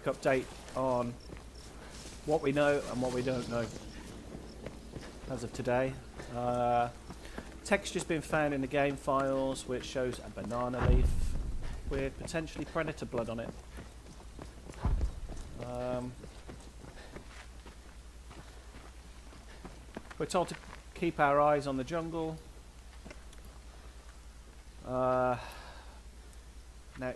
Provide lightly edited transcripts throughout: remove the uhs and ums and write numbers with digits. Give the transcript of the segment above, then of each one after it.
update on what we know and what we don't know as of today. Texture's been found in the game files which shows a banana leaf with potentially predator blood on it. We're told to keep our eyes on the jungle. Now,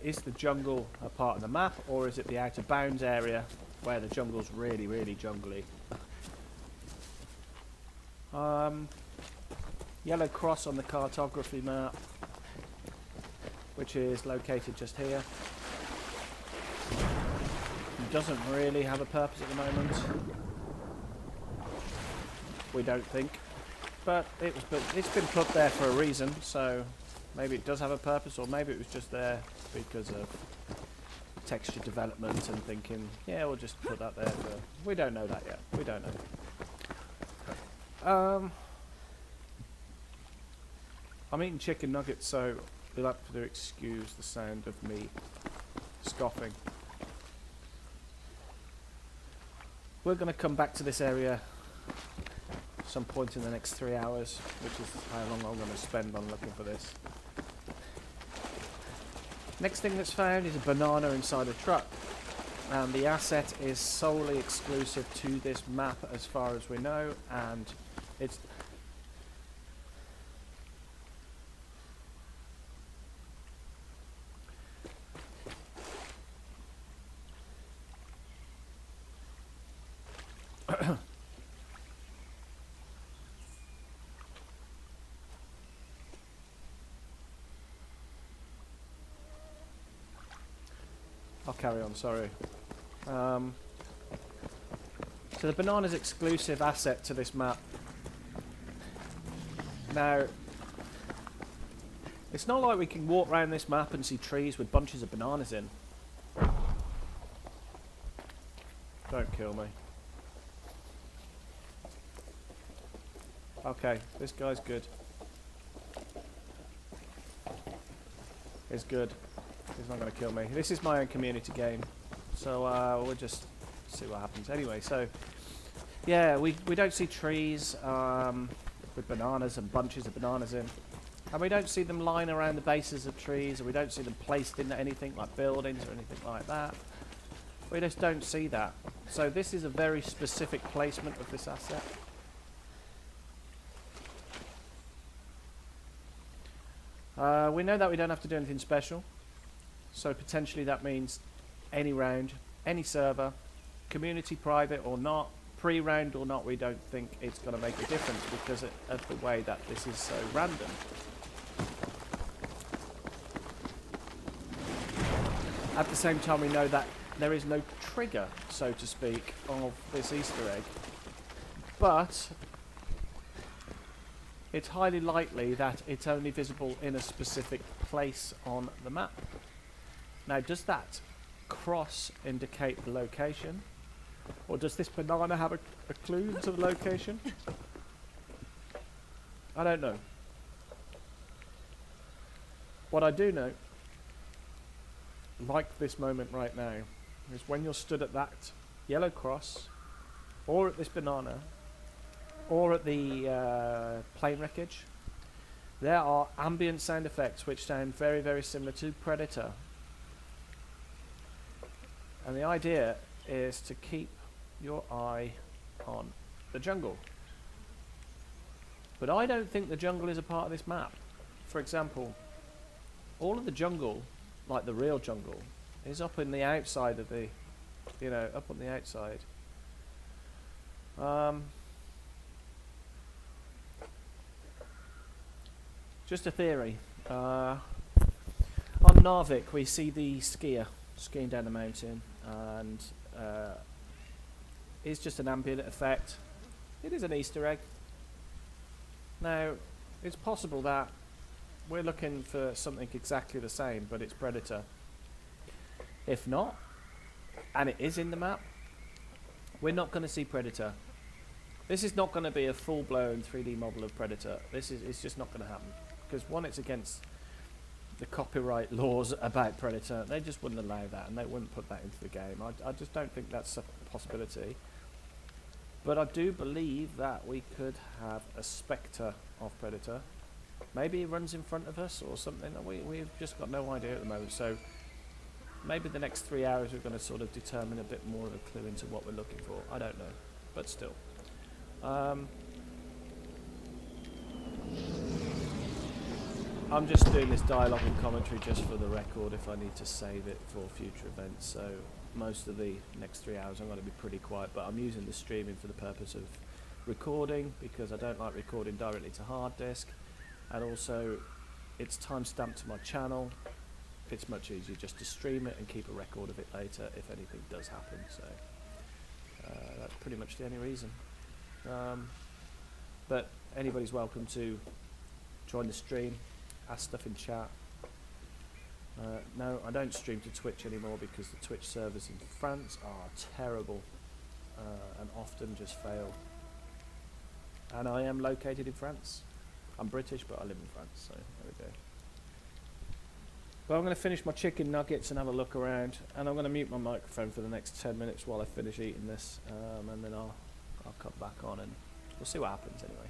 is the jungle a part of the map, or is it the out of bounds area where the jungle's really, really jungly? Yellow cross on the cartography map, which is located just here. It doesn't really have a purpose at the moment. We don't think, but it's been put there for a reason, so maybe it does have a purpose, or maybe it was just there because of texture development and thinking, yeah, we'll just put that there for... We don't know that yet. We don't know. I'm eating chicken nuggets, so you'll have to excuse the sound of me scoffing. We're going to come back to this area some point in the next 3 hours, which is how long I'm going to spend on looking for this. Next thing that's found is a banana inside a truck, and the asset is solely exclusive to this map as far as we know, and it's I'll carry on, sorry. So the banana's exclusive asset to this map. Now, it's not like we can walk around this map and see trees with bunches of bananas in. Don't kill me. Okay, this guy's good. He's good. He's not going to kill me. This is my own community game, so we'll just see what happens. Anyway, so yeah, we don't see trees with bananas and bunches of bananas in, and we don't see them lying around the bases of trees, and we don't see them placed in anything like buildings or anything like that. We just don't see that. So this is a very specific placement of this asset. We know that we don't have to do anything special. So potentially that means any round, any server, community private or not, pre-round or not, we don't think it's going to make a difference because of the way that this is so random. At the same time, we know that there is no trigger, so to speak, of this Easter egg. But it's highly likely that it's only visible in a specific place on the map. Now, does that cross indicate the location? Or does this banana have a clue to the location? I don't know. What I do know, like this moment right now, is when you're stood at that yellow cross, or at this banana, or at the plane wreckage, there are ambient sound effects which sound very, very similar to Predator. And the idea is to keep your eye on the jungle. But I don't think the jungle is a part of this map. For example, all of the jungle, like the real jungle, is up in the outside of the, up on the outside. Just a theory. On Narvik, we see the skier skiing down the mountain, and it's just an ambient effect. It is an Easter egg. Now, it's possible that we're looking for something exactly the same, but it's Predator. If not, and it is in the map, we're not going to see Predator. This is not going to be a full-blown 3D model of Predator. It's just not going to happen. Because one, it's against the copyright laws about Predator. They just wouldn't allow that, and they wouldn't put that into the game. I just don't think that's a possibility. But I do believe that we could have a Spectre of Predator. Maybe he runs in front of us or something. We've just got no idea at the moment. So maybe the next 3 hours we're going to sort of determine a bit more of a clue into what we're looking for. I don't know, but still. I'm just doing this dialogue and commentary just for the record if I need to save it for future events. So most of the next 3 hours I'm going to be pretty quiet, but I'm using the streaming for the purpose of recording because I don't like recording directly to hard disk, and also it's time stamped to my channel. It's much easier just to stream it and keep a record of it later if anything does happen. So that's pretty much the only reason. But anybody's welcome to join the stream, ask stuff in chat. No, I don't stream to Twitch anymore because the Twitch servers in France are terrible and often just fail. And I am located in France. I'm British, but I live in France, so there we go. But I'm going to finish my chicken nuggets and have a look around, and I'm going to mute my microphone for the next 10 minutes while I finish eating this, and then I'll come back on and we'll see what happens anyway.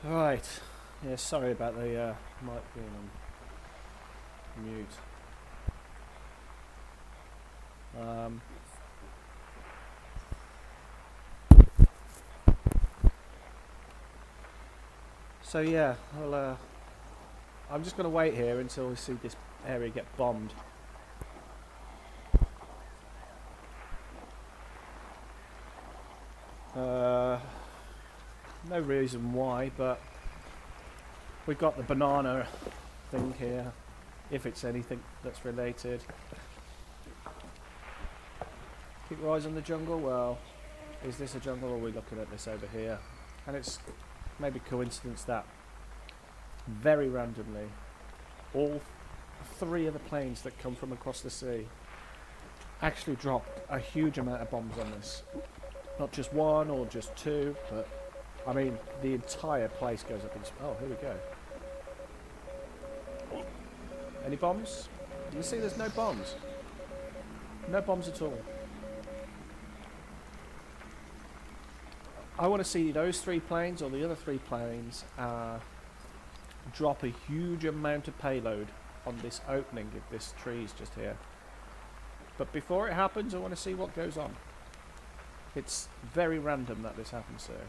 Right. Yeah, sorry about the mic being on mute. So yeah, I'm just going to wait here until we see this area get bombed. No reason why, but we've got the banana thing here, if it's anything that's related. Keep your eyes on the jungle. Well, is this a jungle or are we looking at this over here? And it's maybe coincidence that very randomly all three of the planes that come from across the sea actually dropped a huge amount of bombs on this. Not just one or just two, but I mean the entire place goes up in smoke. Oh, here we go. Any bombs? You see there's no bombs. No bombs at all. I want to see those three planes or the other three planes drop a huge amount of payload on this opening if this tree's just here. But before it happens, I want to see what goes on. It's very random that this happens there.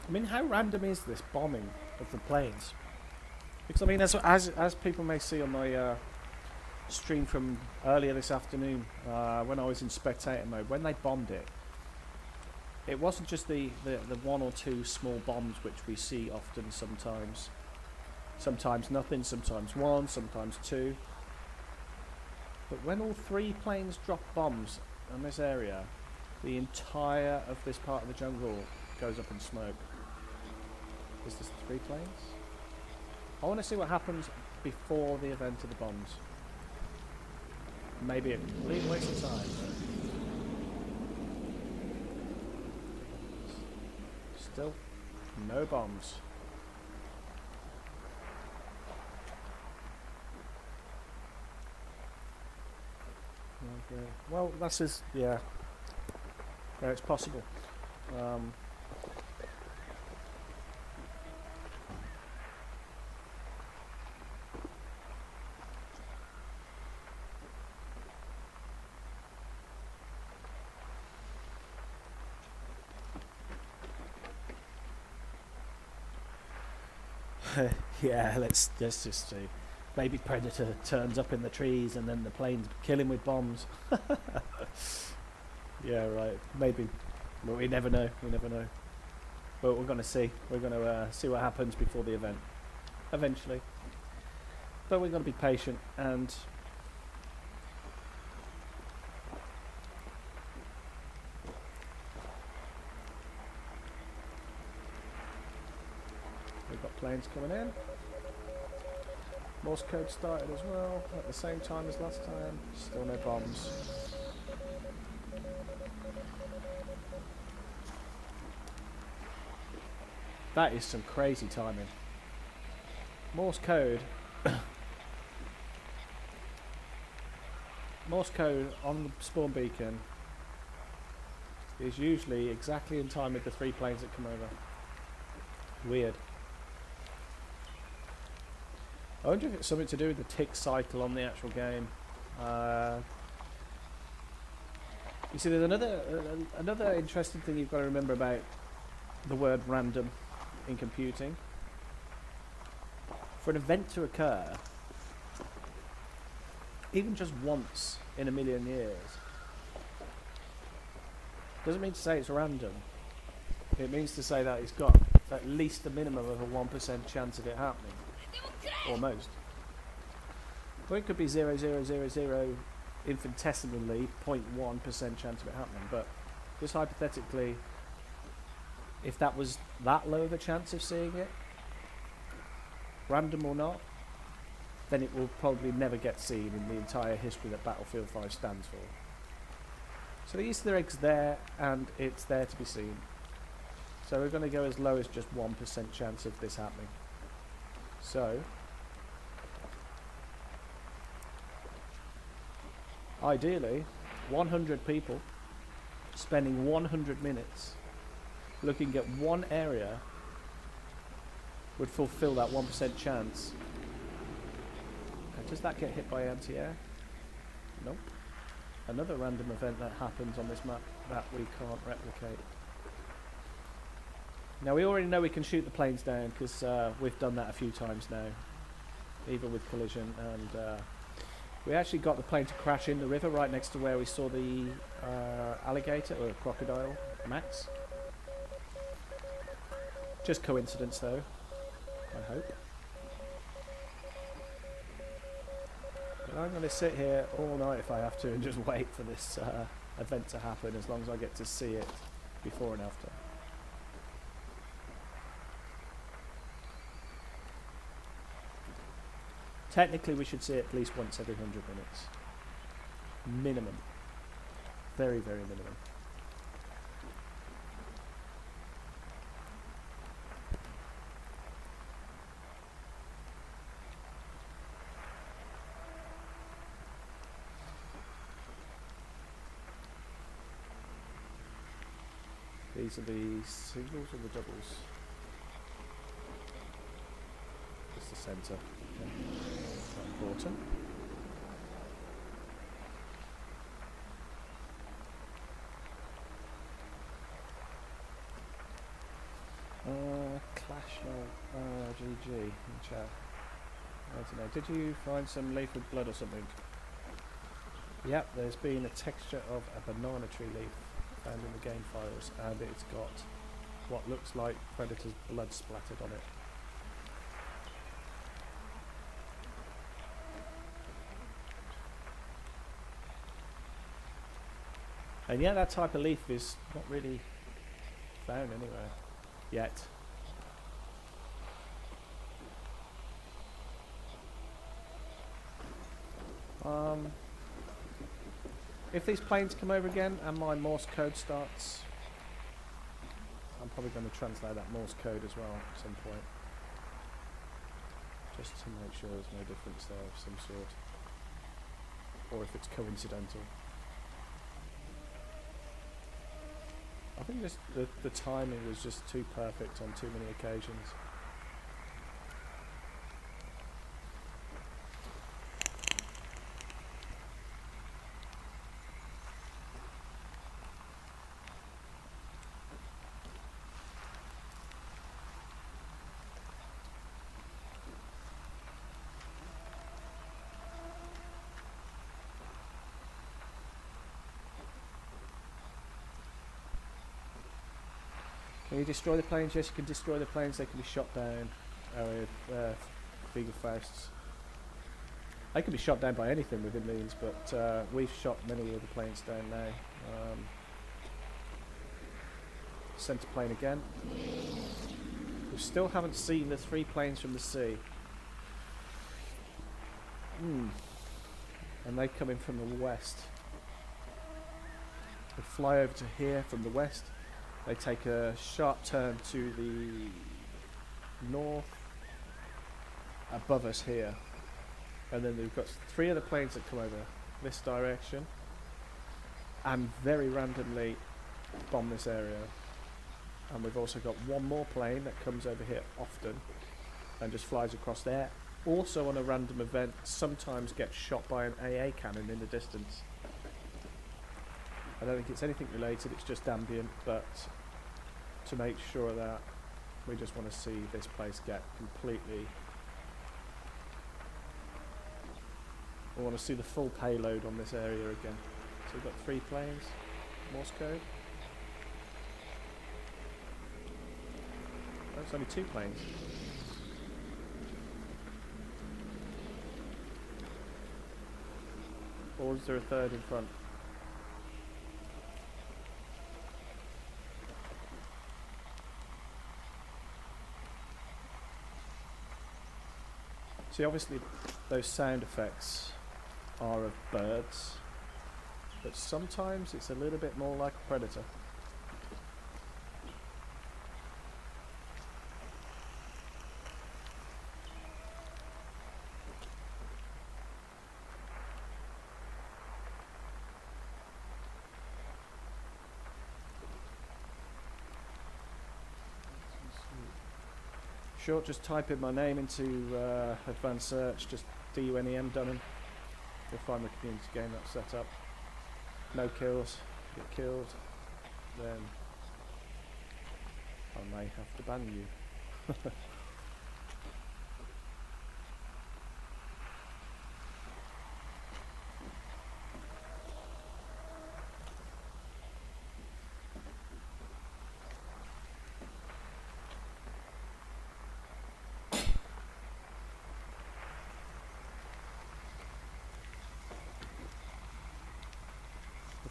I mean, how random is this bombing of the planes? Because I mean, as people may see on my stream from earlier this afternoon, when I was in spectator mode, when they bombed it, it wasn't just the one or two small bombs which we see often sometimes. Sometimes nothing, sometimes one, sometimes two. But when all three planes drop bombs on this area, the entire of this part of the jungle goes up in smoke. Is this three planes? I want to see what happens before the event of the bombs. Maybe a complete waste of time. Still, no bombs. Okay. Well, that's just, yeah. Yeah, it's possible. Yeah, let's just see. Maybe Predator turns up in the trees and then the planes kill him with bombs. Yeah, right. Maybe. But we never know. We never know. But we're going to see. We're going to see what happens before the event. Eventually. But we've got to be patient and... We've got planes coming in. Morse code started as well, at the same time as last time. Still no bombs. That is some crazy timing. Morse code. Morse code on the spawn beacon is usually exactly in time with the three planes that come over. Weird. I wonder if it's something to do with the tick cycle on the actual game. You see, there's another interesting thing you've got to remember about the word random in computing. For an event to occur, even just once in a million years, doesn't mean to say it's random. It means to say that it's got at least a minimum of a 1% chance of it happening. Almost. Well, it could be 0.0000 infinitesimally 0.1% chance of it happening, but just hypothetically, if that was that low of a chance of seeing it, random or not, then it will probably never get seen in the entire history that Battlefield 5 stands for. So the Easter egg's there, and it's there to be seen. So we're going to go as low as just 1% chance of this happening. So, ideally, 100 people spending 100 minutes looking at one area would fulfill that 1% chance. And does that get hit by anti-air? Nope. Another random event that happens on this map that we can't replicate. Now we already know we can shoot the planes down because we've done that a few times now, even with collision, and we actually got the plane to crash in the river right next to where we saw the alligator or crocodile Max. Just coincidence though, I hope. But I'm going to sit here all night if I have to and just wait for this event to happen, as long as I get to see it before and after. Technically we should see it at least once every 100 minutes. Minimum. Very, very minimum. These are the singles or the doubles? It's the centre. Okay. Not important. Clash no GG in chat. I don't know. Did you find some leaf with blood or something? Yep, there's been a texture of a banana tree leaf found in the game files, and it's got what looks like Predator's blood splattered on it. And yeah, that type of leaf is not really found anywhere yet. If these planes come over again and my Morse code starts, I'm probably going to translate that Morse code as well at some point, just to make sure there's no difference there of some sort, or if it's coincidental. I think just the timing was just too perfect on too many occasions. Can you destroy the planes? Yes, you can destroy the planes. They can be shot down with Fausts. They can be shot down by anything within means, but we've shot many of the planes down now. Centre plane again. We still haven't seen the 3 planes from the sea. And they come in from the west. They fly over to here from the west. They take a sharp turn to the north above us here, and then we've got 3 other planes that come over this direction and very randomly bomb this area. And we've also got 1 more plane that comes over here often and just flies across there, also on a random event, sometimes gets shot by an AA cannon in the distance. I don't think it's anything related, it's just ambient, but to make sure that we just want to see this place get completely I want to see the full payload on this area again. So we've got 3 planes, Morse code. Oh, it's only 2 planes. Or is there a third in front? See, obviously those sound effects are of birds, but sometimes it's a little bit more like a predator. Sure, just type in my name into advanced search, just DUNEM Dunham. You'll find the community game that's set up. No kills, get killed, then I may have to ban you.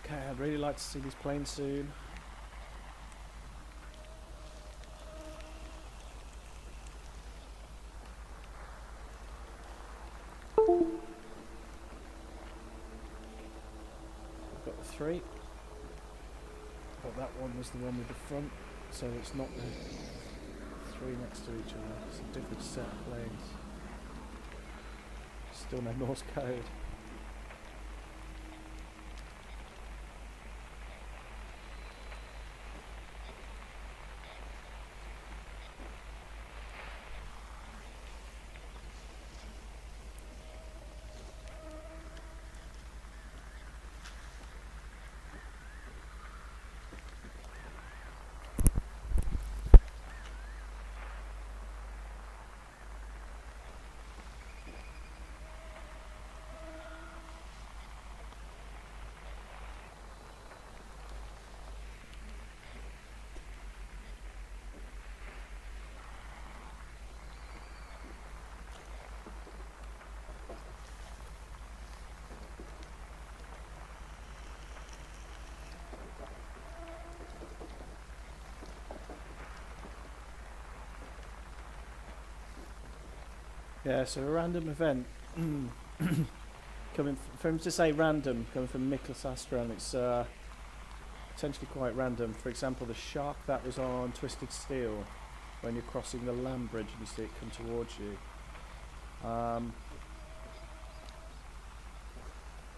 Okay, I'd really like to see these planes soon. I've got the 3. But that one was the one with the front, so it's not the 3 next to each other. It's a different set of planes. Still no Morse code. Yeah, so a random event coming for him to say random, coming from Nicholas Astron, it's potentially quite random. For example, the shark that was on Twisted Steel, when you're crossing the land bridge and you see it come towards you.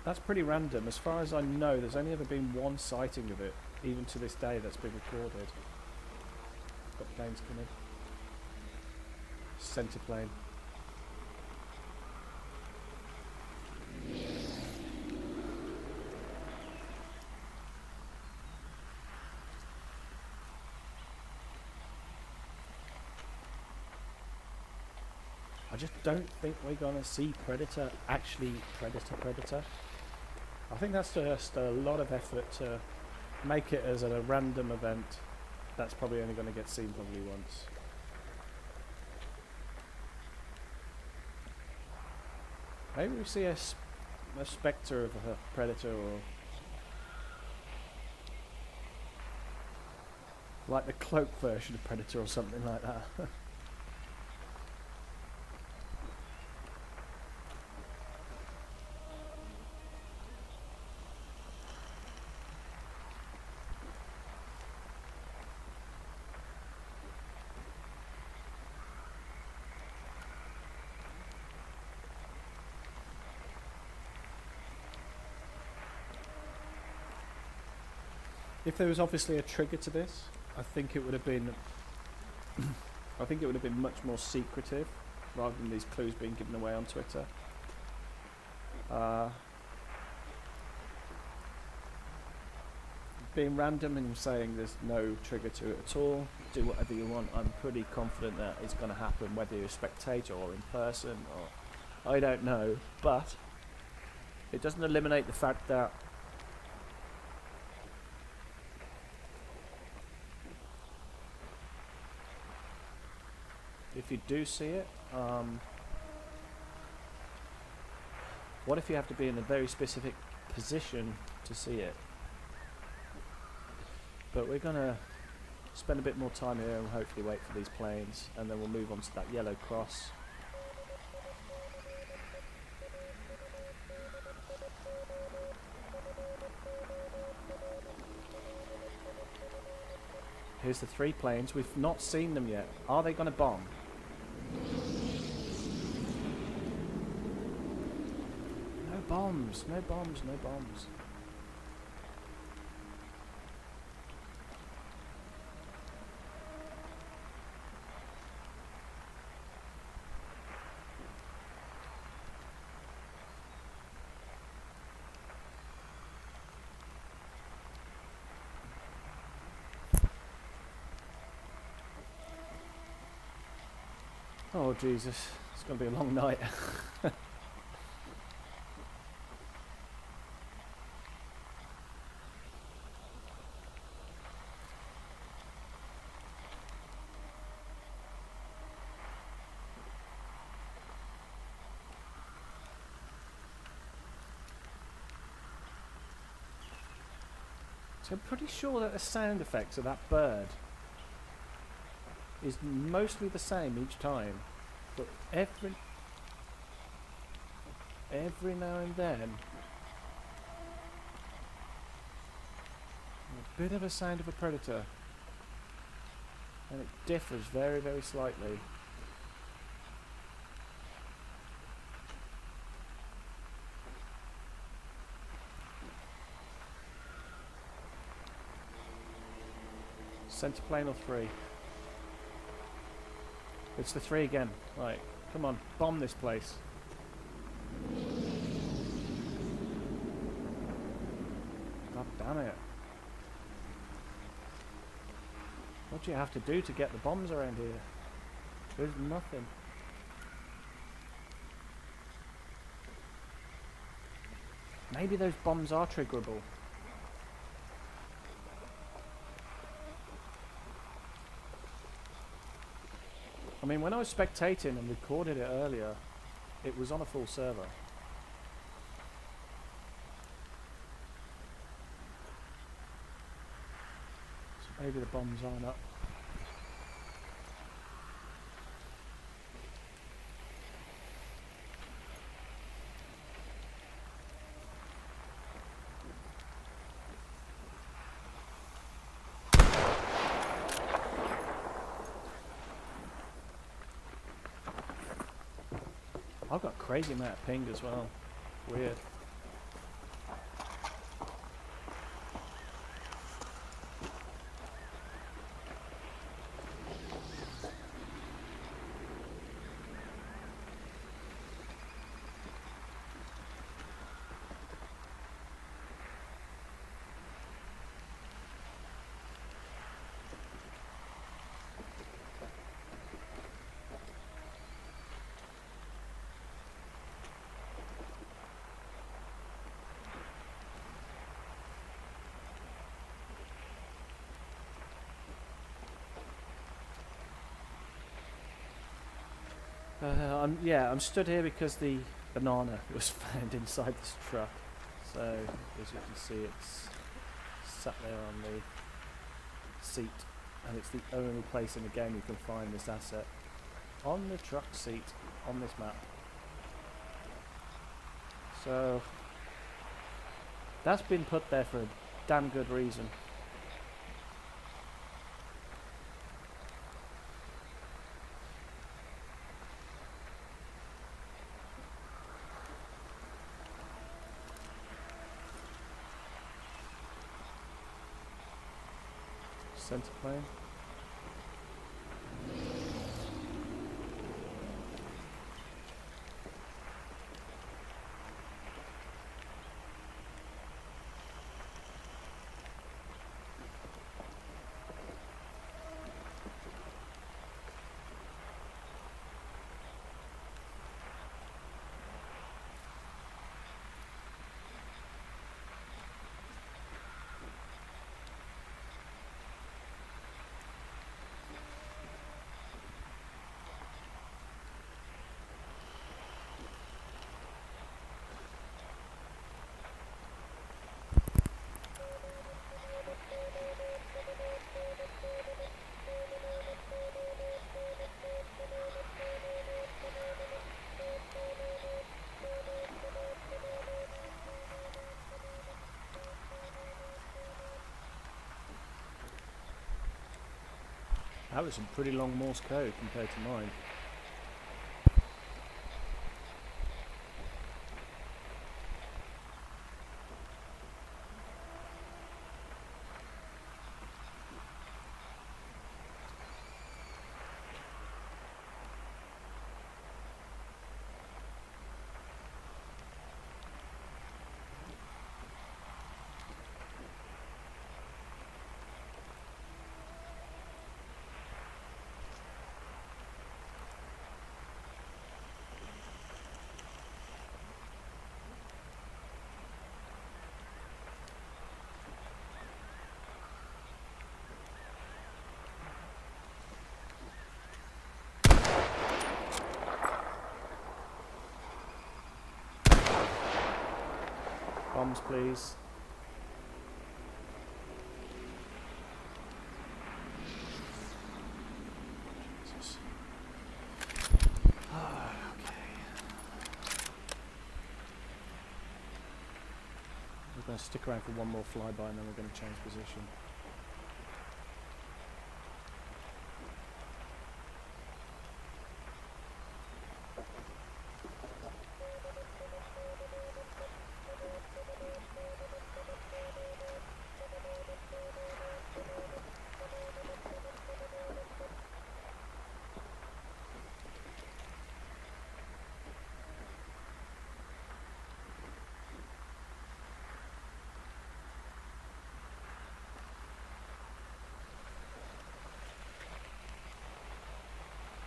That's pretty random. As far as I know, there's only ever been 1 sighting of it, even to this day, that's been recorded. Got planes coming. Centre plane. I just don't think we're going to see Predator actually Predator. I think that's just a lot of effort to make it as a random event that's probably only going to get seen probably once. Maybe we see a spectre of a Predator, or like the cloak version of Predator or something like that. If there was obviously a trigger to this, I think it would have been much more secretive rather than these clues being given away on Twitter. Being random and saying there's no trigger to it at all, do whatever you want, I'm pretty confident that it's going to happen whether you're a spectator or in person, or I don't know, but It doesn't eliminate the fact that if you do see it, what if you have to be in a very specific position to see it? But we're gonna spend a bit more time here and hopefully wait for these planes, and then we'll move on to that yellow cross. Here's the 3 planes. We've not seen them yet. Are they going to bomb? No bombs. No bombs. No bombs. Oh Jesus, it's going to be a long night. So I'm pretty sure that the sound effects of that bird is mostly the same each time, but every now and then a bit of a sound of a predator, and it differs very, very slightly. Centre plane or 3? It's the 3 again. Right, come on, bomb this place. God damn it. What do you have to do to get the bombs around here? There's nothing. Maybe those bombs are triggerable. I mean, when I was spectating and recorded it earlier, it was on a full server. So maybe the bombs aren't up. I've got a crazy amount of ping as well. Weird. I'm stood here because the banana was found inside this truck. So, as you can see, it's sat there on the seat, and it's the only place in the game you can find this asset. On the truck seat, on this map. So, that's been put there for a damn good reason. Center plane. That was some pretty long Morse code compared to mine. Bombs, please. Jesus. Okay. We're going to stick around for one more flyby and then we're going to change position.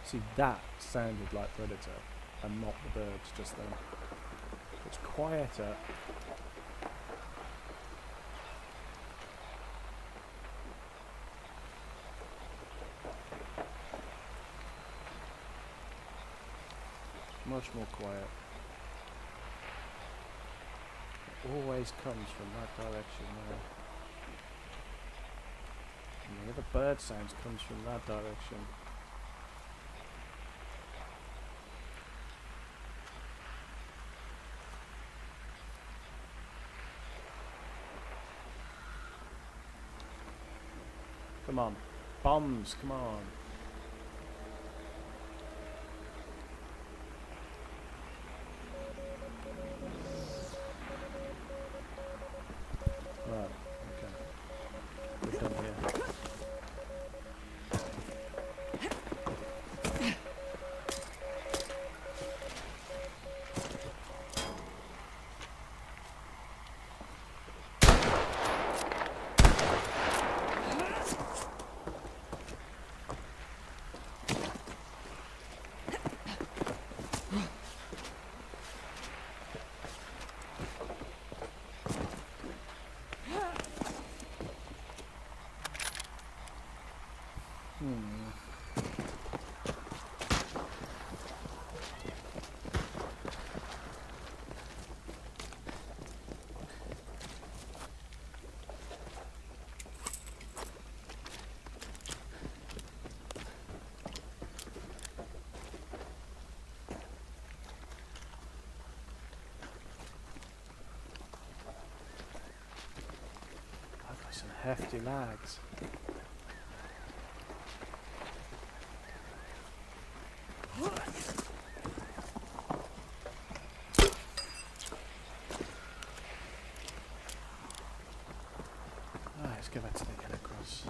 See, that sounded like Predator and not the birds just then. It's quieter. Much more quiet. It always comes from that direction there. And the other bird sounds comes from that direction. Come on. Bombs, come on. Right, okay. We're done here. I've got some hefty lags. Let's go back to the yellow cross.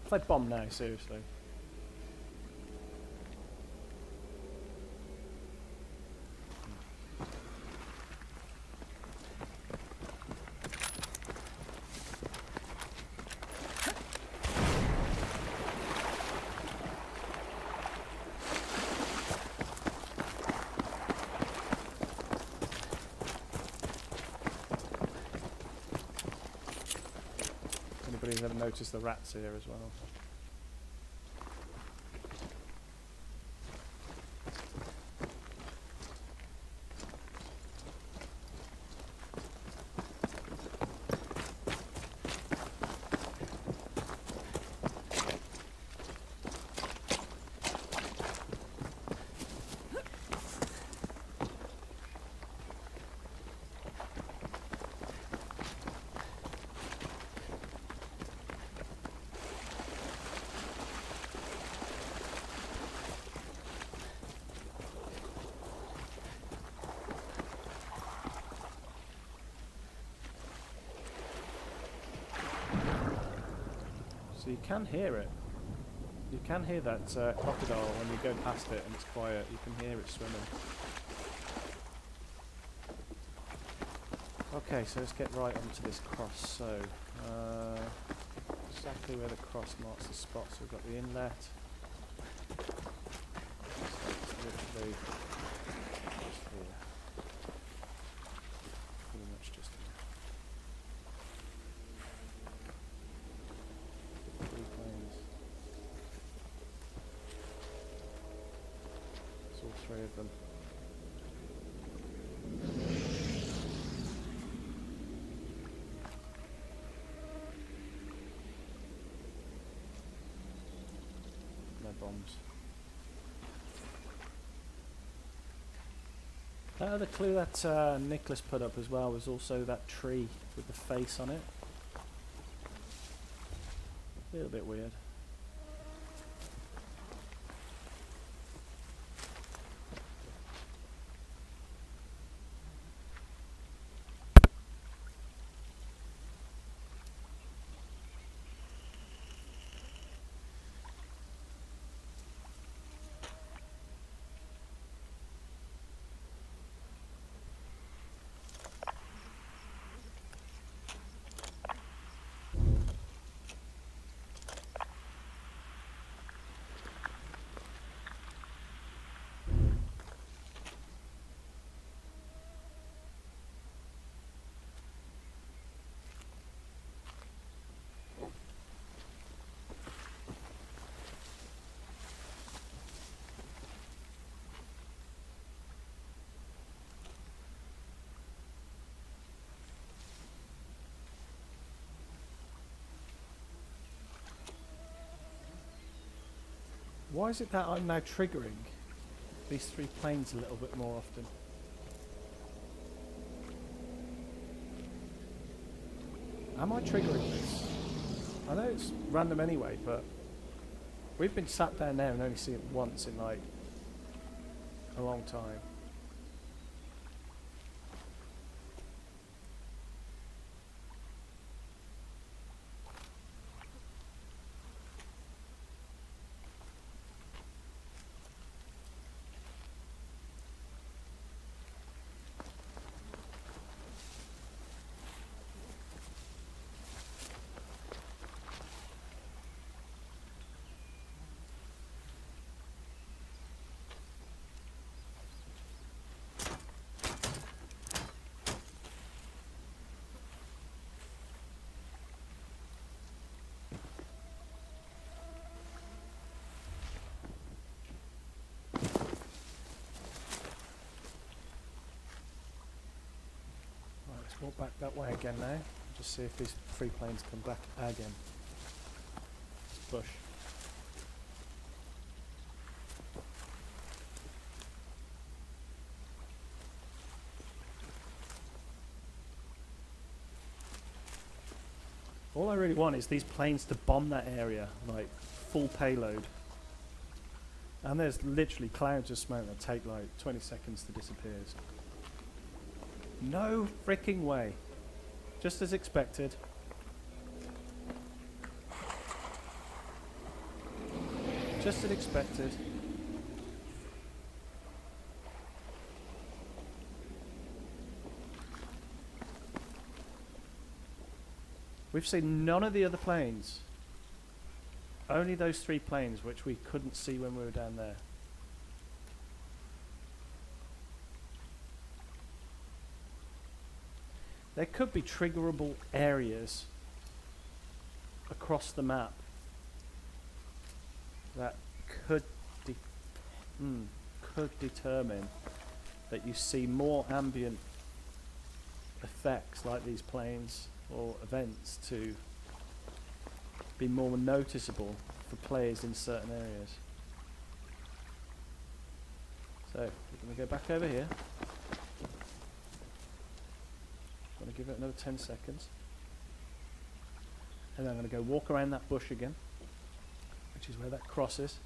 If I bomb now, seriously. Anybody's ever noticed the rats here as well? So you can hear it. You can hear that crocodile when you go past it and it's quiet. You can hear it swimming. Okay, so let's get right onto this cross. So, exactly where the cross marks the spot. So we've got the inlet. So it's literally just here. Pretty much just here. 3 planes. It's all 3 of them. Bombs. The clue that Nicholas put up as well was also that tree with the face on it. A little bit weird. Why is it that I'm now triggering these 3 planes a little bit more often? Am I triggering this? I know it's random anyway, but we've been sat down there and only seen it once in like a long time. Let's walk back that way again now. Just see if these 3 planes come back again. Let's push. All I really want is these planes to bomb that area, like full payload. And there's literally clouds of smoke that take like 20 seconds to disappear. No freaking way. Just as expected. Just as expected. We've seen none of the other planes. Only those 3 planes which we couldn't see when we were down there. There could be triggerable areas across the map that could determine that you see more ambient effects like these planes or events to be more noticeable for players in certain areas. So we're going to go back over here. I'm going to give it another 10 seconds. And then I'm going to go walk around that bush again, which is where that cross is.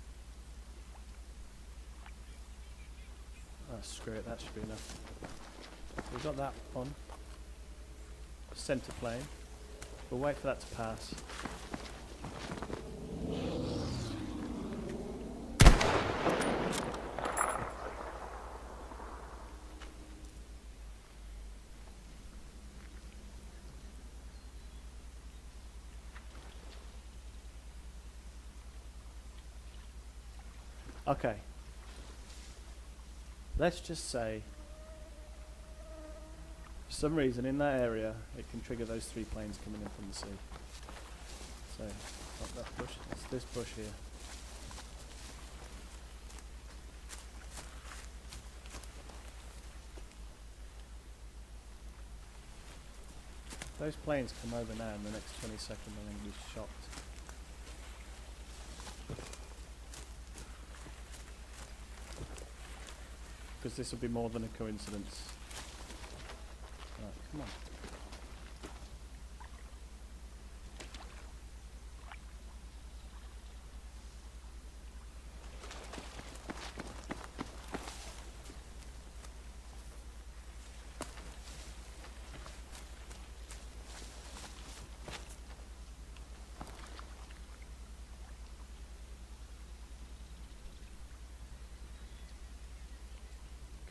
Oh, screw it, that should be enough. So we've got that on. Centre plane. We'll wait for that to pass. Okay. Let's just say, for some reason in that area, it can trigger those 3 planes coming in from the sea. So, not that bush, it's this bush here. If those planes come over now in the next 20 seconds, I'm going to be shocked. Because this will be more than a coincidence. Right, come on.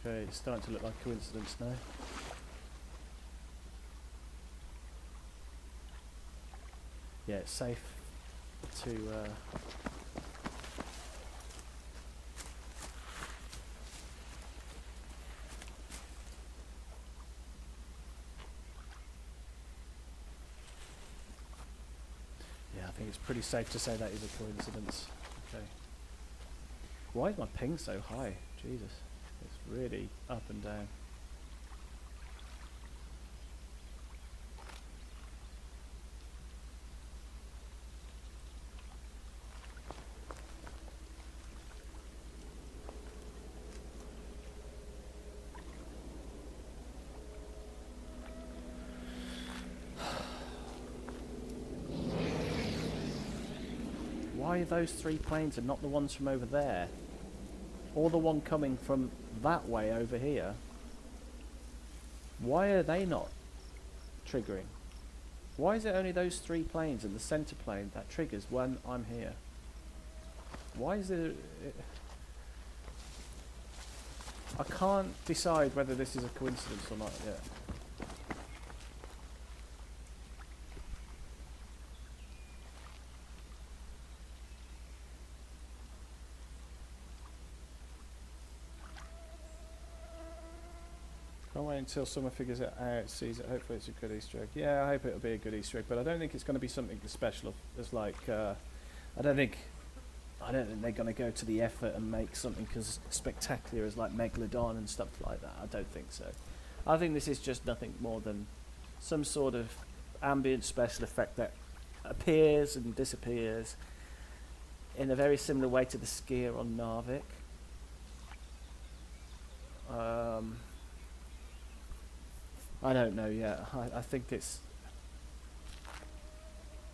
Okay, it's starting to look like coincidence now. Yeah, it's safe to yeah, I think it's pretty safe to say that is a coincidence. Okay. Why is my ping so high? Jesus. It's really up and down. Why are those 3 planes and not the ones from over there? Or the one coming from that way over here? Why are they not triggering? Why is it only those 3 planes and the center plane that triggers when I'm here? Why is it? I can't decide whether this is a coincidence or not yet. Can't wait until someone figures it out, sees it. Hopefully it's a good Easter egg. Yeah, I hope it'll be a good Easter egg, but I don't think it's going to be something as special as like, I don't think they're going to go to the effort and make something as spectacular as like Megalodon and stuff like that. I don't think so. I think this is just nothing more than some sort of ambient special effect that appears and disappears in a very similar way to the skier on Narvik. I don't know yet. I think it's...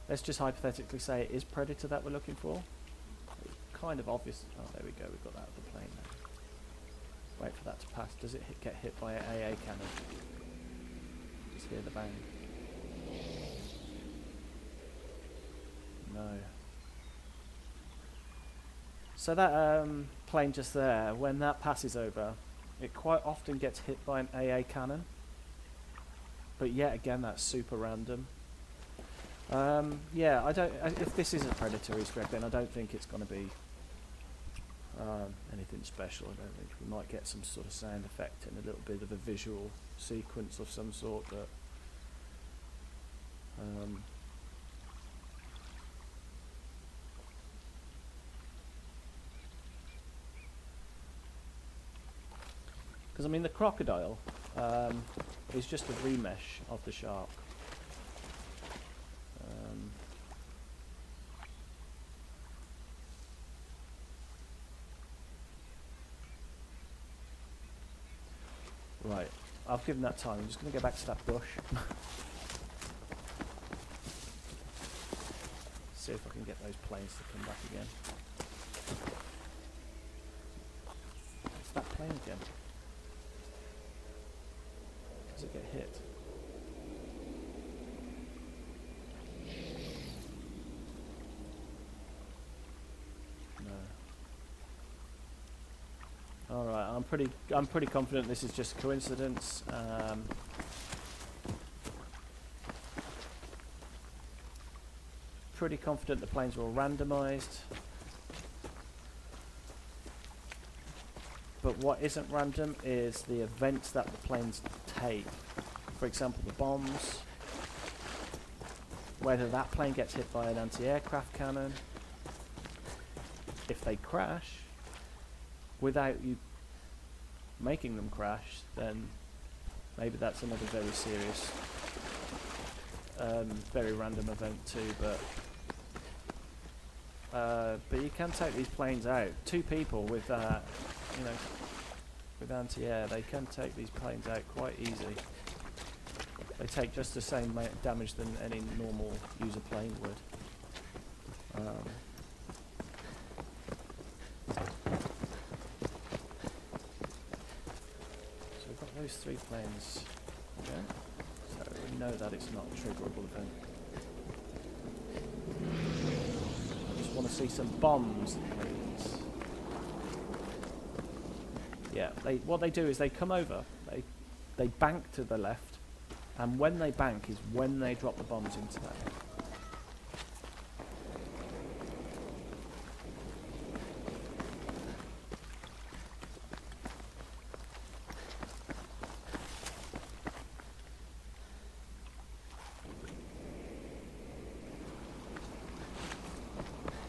Let's just hypothetically say it is Predator that we're looking for. It's kind of obvious. Oh, there we go. We've got that at the plane now. Wait for that to pass. Does it get hit by an AA cannon? Just hear the bang. No. So that plane just there, when that passes over, it quite often gets hit by an AA cannon. But yet again, that's super random. Yeah, if this is a Predator Easter egg, then I don't think it's going to be anything special. I don't think we might get some sort of sound effect and a little bit of a visual sequence of some sort. But because I mean, the crocodile is just a remesh of the shark. Right, I've given that time. I'm just going to go back to that bush. See if I can get those planes to come back again. It's that plane again. Does it get hit? No. All right, I'm pretty confident this is just coincidence. Pretty confident the planes were all randomized. but what isn't random is the events that the planes take. For example, the bombs, whether that plane gets hit by an anti-aircraft cannon. If they crash without you making them crash, then maybe that's another very serious, very random event too. But you can take these planes out. 2 people with, you know, with anti-air, they can take these planes out quite easy. They take just the same damage than any normal user plane would. So we've got those 3 planes. Okay. So we know that it's not a triggerable event. I just want to see some bombs, please. Yeah, what they do is they come over, they bank to the left, and when they bank is when they drop the bombs into that.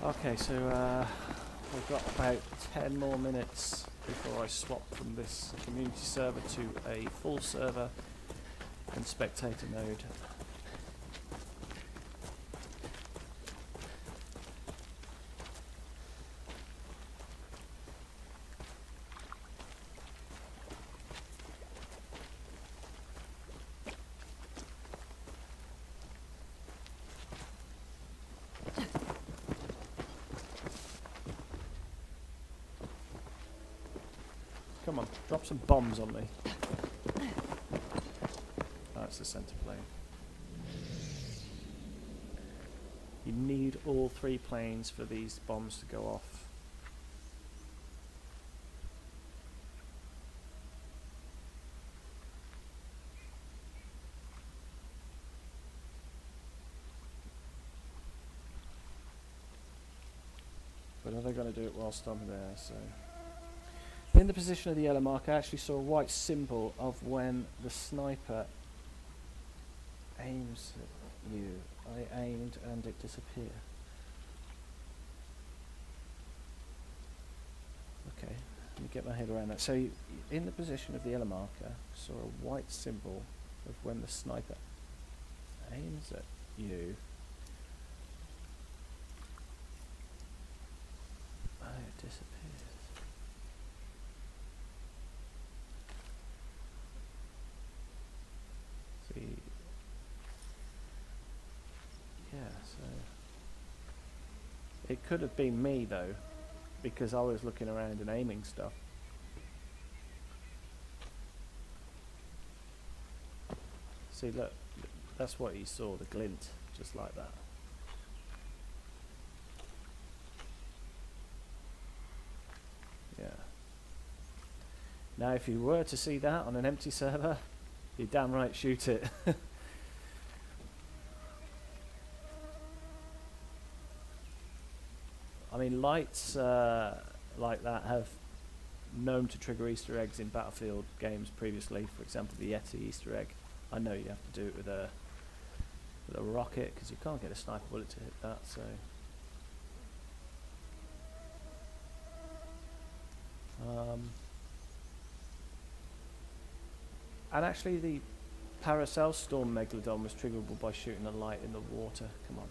Okay, so we've got about 10 more minutes before I swap from this community server to a full server and spectator mode. Come on, drop some bombs on me. That's the center plane. You need all 3 planes for these bombs to go off. But are they going to do it whilst I'm there? So, in the position of the yellow mark, I actually saw a white symbol of when the sniper aims at you. I aimed and it disappeared. Okay, let me get my head around that. So, in the position of the yellow marker, I saw a white symbol of when the sniper aims at you. Oh, it disappears. See. Yeah, so it could have been me though, because I was looking around and aiming stuff. See, look, that's what he saw, the glint, just like that. Yeah. Now if you were to see that on an empty server, you damn right shoot it. I mean, lights like that have known to trigger Easter eggs in Battlefield games previously. For example, the Yeti Easter egg. I know you have to do it with a rocket because you can't get a sniper bullet to hit that. So, and actually, the Paracel Storm Megalodon was triggerable by shooting a light in the water. Come on,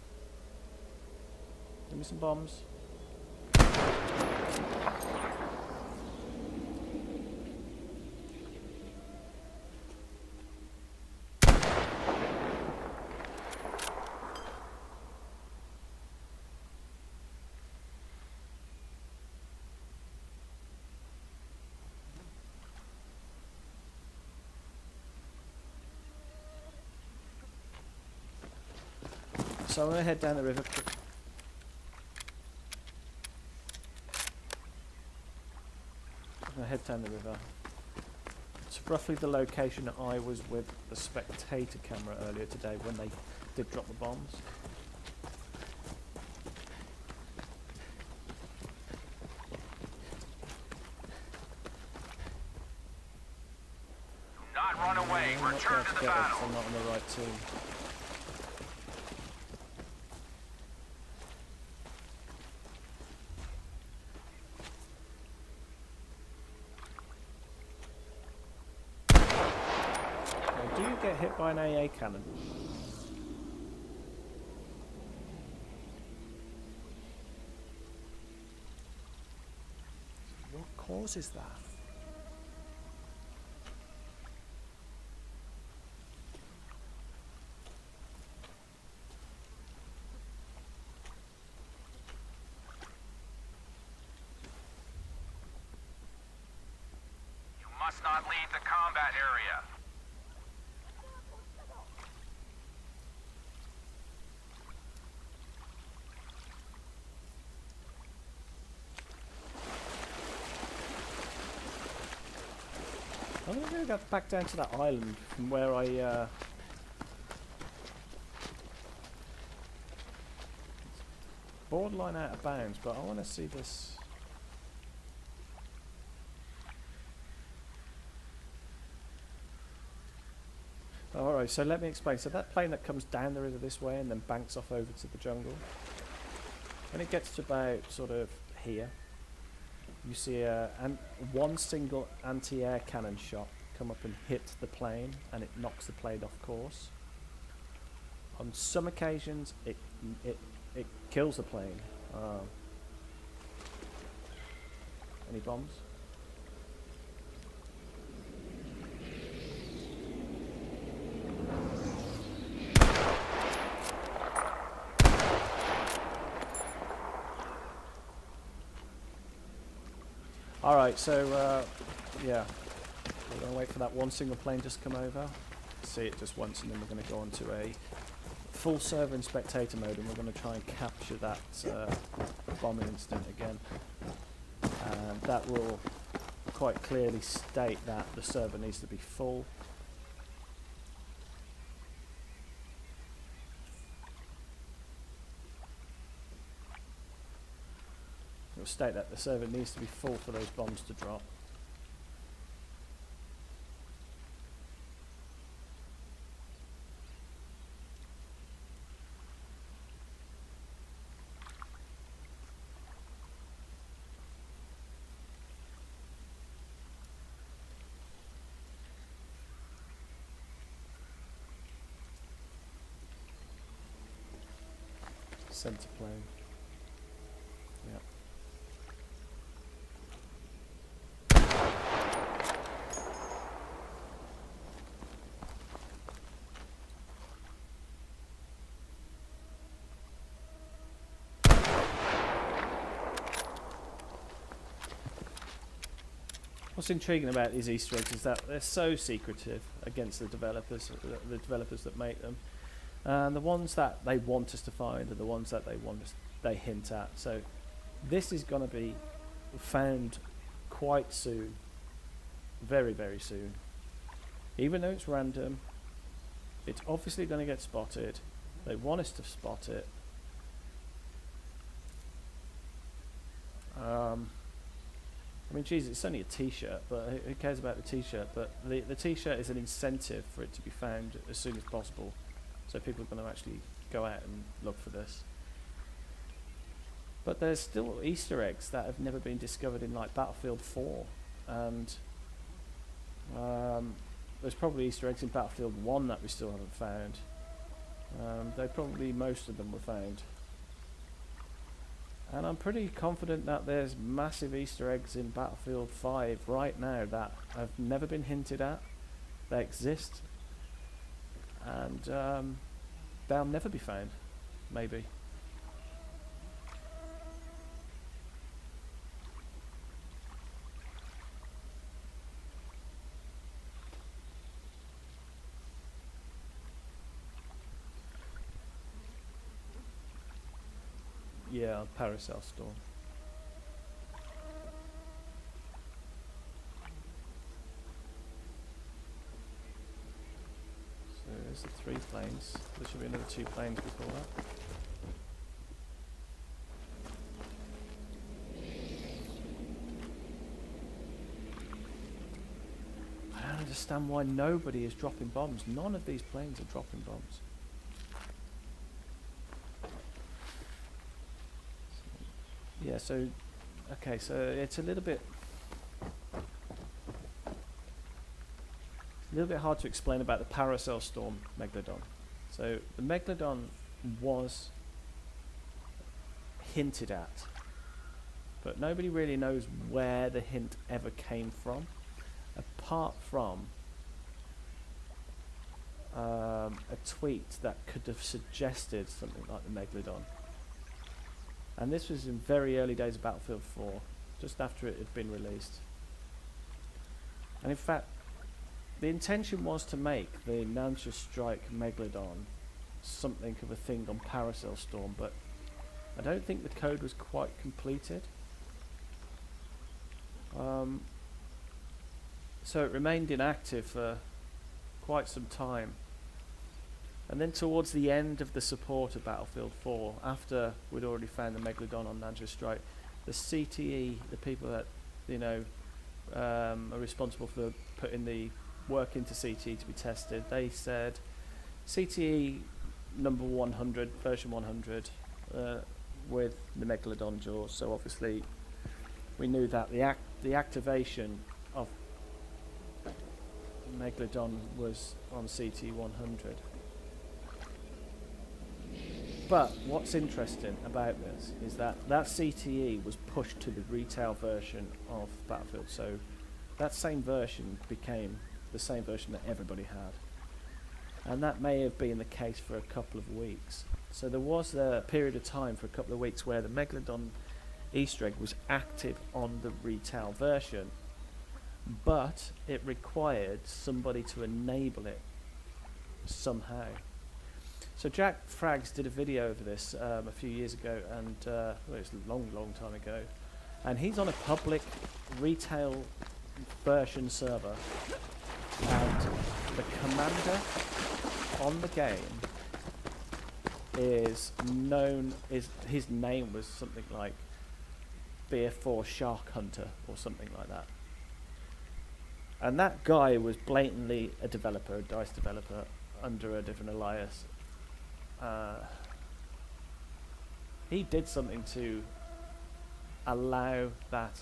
give me some bombs. So I'm going to head down the river. I'm going to head down the river. It's roughly the location that I was with the spectator camera earlier today when they did drop the bombs. not be able to get it if I'm not on the right team. Now, do you get hit by an AA cannon? What causes that? Must not leave the combat area. I'm going to go back down to that island from where I borderline out of bounds, but I want to see this. Alright, so let me explain. So that plane that comes down the river this way and then banks off over to the jungle, when it gets to about sort of here, you see one single anti-air cannon shot come up and hit the plane, and it knocks the plane off course. On some occasions, it kills the plane. Any bombs? Alright, so yeah, we're going to wait for that one single plane just to come over, see it just once, and then we're going to go on to a full server in spectator mode, and we're going to try and capture that bombing incident again. And that will quite clearly state that the server needs to be full. It'll state that the server needs to be full for those bombs to drop. Center plane. Yep. What's intriguing about these Easter eggs is that they're so secretive against the developers that make them. And the ones that they want us to find are the ones that they hint at. So this is going to be found quite soon, very, very soon. Even though it's random, it's obviously going to get spotted. They want us to spot it. I mean, geez, it's only a t-shirt, but who cares about the t-shirt? But the t-shirt is an incentive for it to be found as soon as possible. So people are going to actually go out and look for this. But there's still Easter eggs that have never been discovered in like Battlefield 4. And there's probably Easter eggs in Battlefield 1 that we still haven't found. Though probably most of them were found. And I'm pretty confident that there's massive Easter eggs in Battlefield 5 right now that have never been hinted at. They exist. And they'll never be found, maybe. Yeah, Paracel Storm. So there's the 3 planes. There should be another 2 planes before that. I don't understand why nobody is dropping bombs. None of these planes are dropping bombs. Yeah, so, okay, so it's a little bit hard to explain about the Paracel Storm Megalodon. So the Megalodon was hinted at, but nobody really knows where the hint ever came from, apart from a tweet that could have suggested something like the Megalodon. And this was in very early days of Battlefield 4, just after it had been released. And in fact, the intention was to make the Nansha Strike Megalodon something of a thing on Paracel Storm, but I don't think the code was quite completed. So it remained inactive for quite some time. And then towards the end of the support of Battlefield 4, after we'd already found the Megalodon on Nansha Strike, the CTE, the people that, you know, are responsible for putting the work into CTE to be tested, they said CTE number 100, version 100, with the Megalodon jaws. So obviously we knew that the activation of Megalodon was on CTE 100. But what's interesting about this is that CTE was pushed to the retail version of Battlefield, so that same version became the same version that everybody had. And that may have been the case for a couple of weeks. So there was a period of time for a couple of weeks where the Megalodon Easter egg was active on the retail version, but it required somebody to enable it somehow. So Jack Frags did a video over this a few years ago, and well, it was a long time ago, and he's on a public retail version server, and the commander on the game is known, his name was something like Beer 4 Shark Hunter or something like that. And that guy was blatantly a developer, a DICE developer, under a different alias. He did something to allow that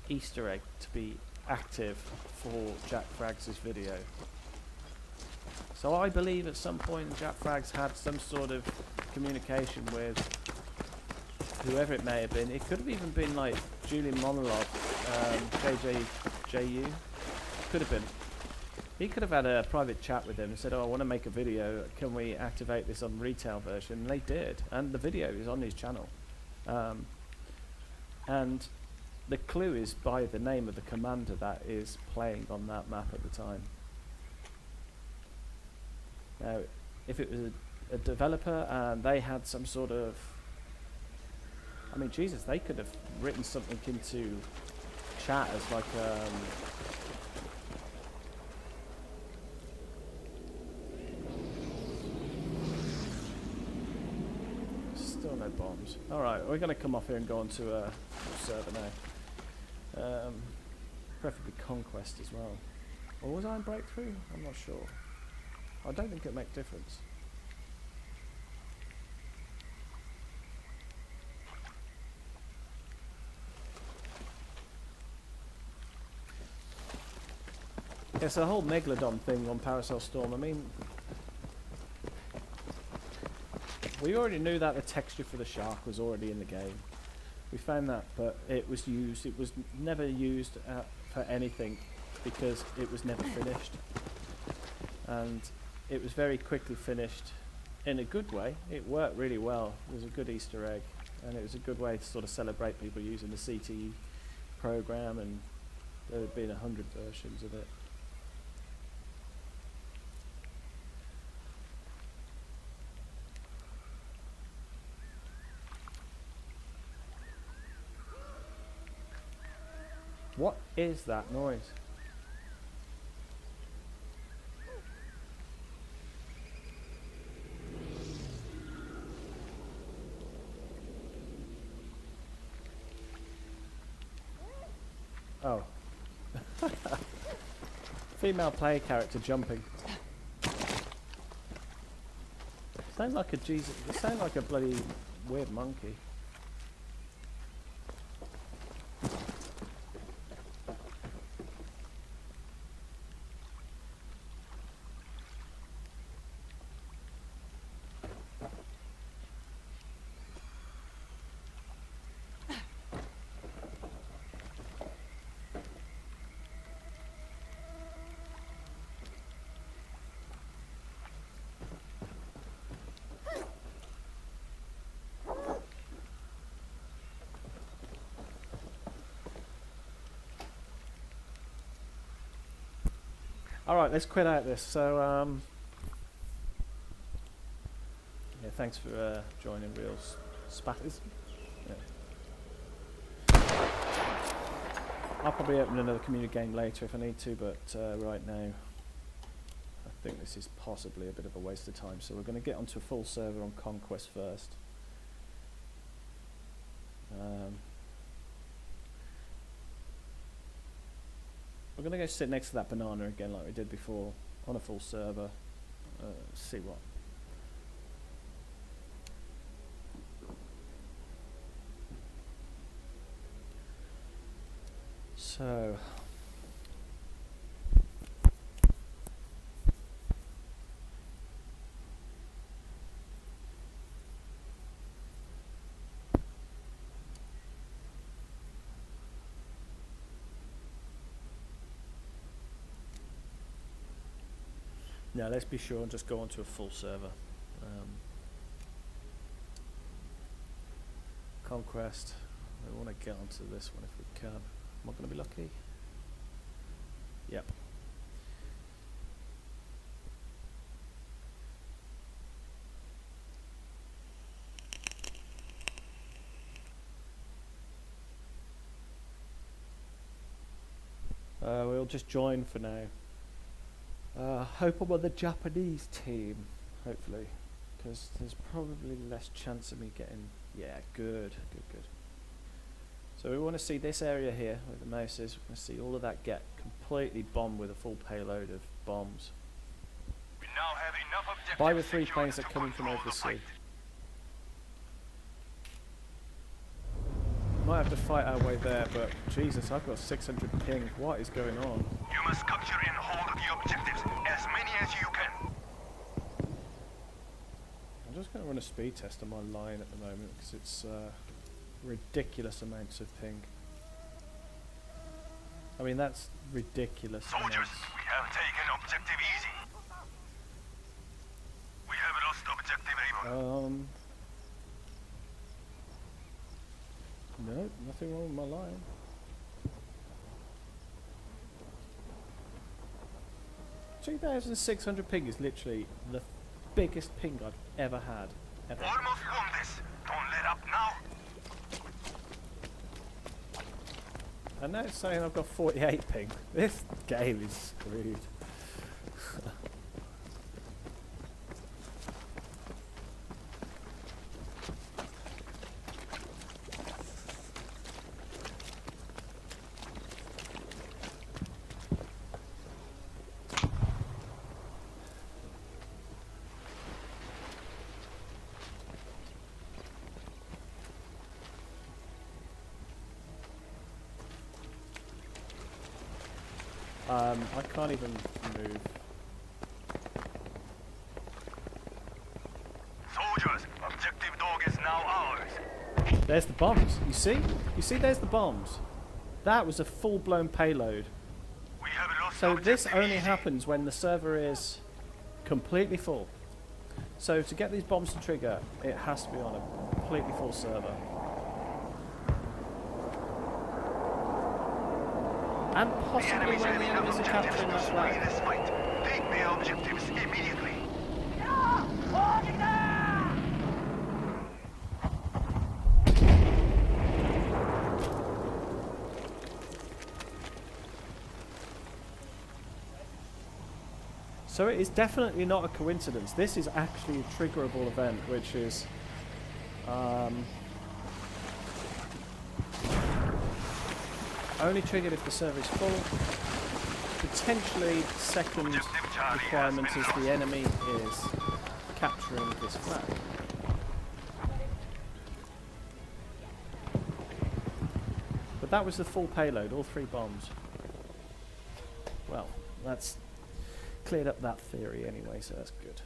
Easter egg to be active for Jack Frags' video. So I believe at some point Jack Frags had some sort of communication with whoever it may have been. It could have even been like Julian Monologue, JJJU. Could have been. He could have had a private chat with him and said, oh, I want to make a video, can we activate this on retail version? And they did, and the video is on his channel. And the clue is by the name of the commander that is playing on that map at the time. Now, if it was a developer and they had some sort of, I mean, Jesus, they could have written something into chat as like still no bombs. Alright, we're going to come off here and go on to a server now. Preferably Conquest as well. Or was I in Breakthrough? I'm not sure. I don't think it'd make a difference. Yeah, so the whole Megalodon thing on Paracel Storm, I mean, we already knew that the texture for the shark was already in the game. We found that, but it was never used for anything because it was never finished. And it was very quickly finished in a good way. It worked really well. It was a good Easter egg, and it was a good way to sort of celebrate people using the CTE program, and there had been 100 versions of it. What is that noise? Oh. Female player character jumping. Sound like a Jesus. They sound like a bloody weird monkey. Alright, let's quit out this. So, yeah, thanks for joining Real Spatters. Yeah. I'll probably open another community game later if I need to, but right now I think this is possibly a bit of a waste of time. So we're going to get onto a full server on Conquest first. We're going to go sit next to that banana again like we did before on a full server. See what. So. Now let's be sure and just go onto a full server. Conquest. We want to get onto this one if we can. Am I going to be lucky? Yep. We'll just join for now. Hope I'm on the Japanese team, hopefully, because there's probably less chance of me getting... Yeah, good. So we want to see this area here, where the mouse is. We want to see all of that get completely bombed with a full payload of bombs. We now have enough objectives By the 3 secured planes that to are coming from control over the the sea. fight. Might have to fight our way there, but Jesus, I've got 600 ping. What is going on? You must capture and hold the objectives, as many as you can. I'm just going to run a speed test on my line at the moment because it's ridiculous amounts of ping. I mean, that's ridiculous. Soldiers, amounts. we have taken objective easy. We have lost objective Able. No, nothing wrong with my line. $2,600 ping is literally the biggest ping I've ever had. Ever. Almost won this. Don't let up now. And now it's saying I've got 48 ping. This game is screwed. I can't even move. Soldiers, objective dog is now ours. There's the bombs. You see? You see there's the bombs. That was a full-blown payload. We have lost So this objective only easy. happens when the server is completely full. So to get these bombs to trigger, it has to be on a completely full server. And possibly when the enemies are capturing that flag. This fight. Take the objectives immediately. So it is definitely not a coincidence. This is actually a triggerable event, which is only triggered if the server is full. potentially second requirement is the enemy is capturing this flag. But that was the full payload, all 3 bombs. Well, that's cleared up that theory anyway, so that's good.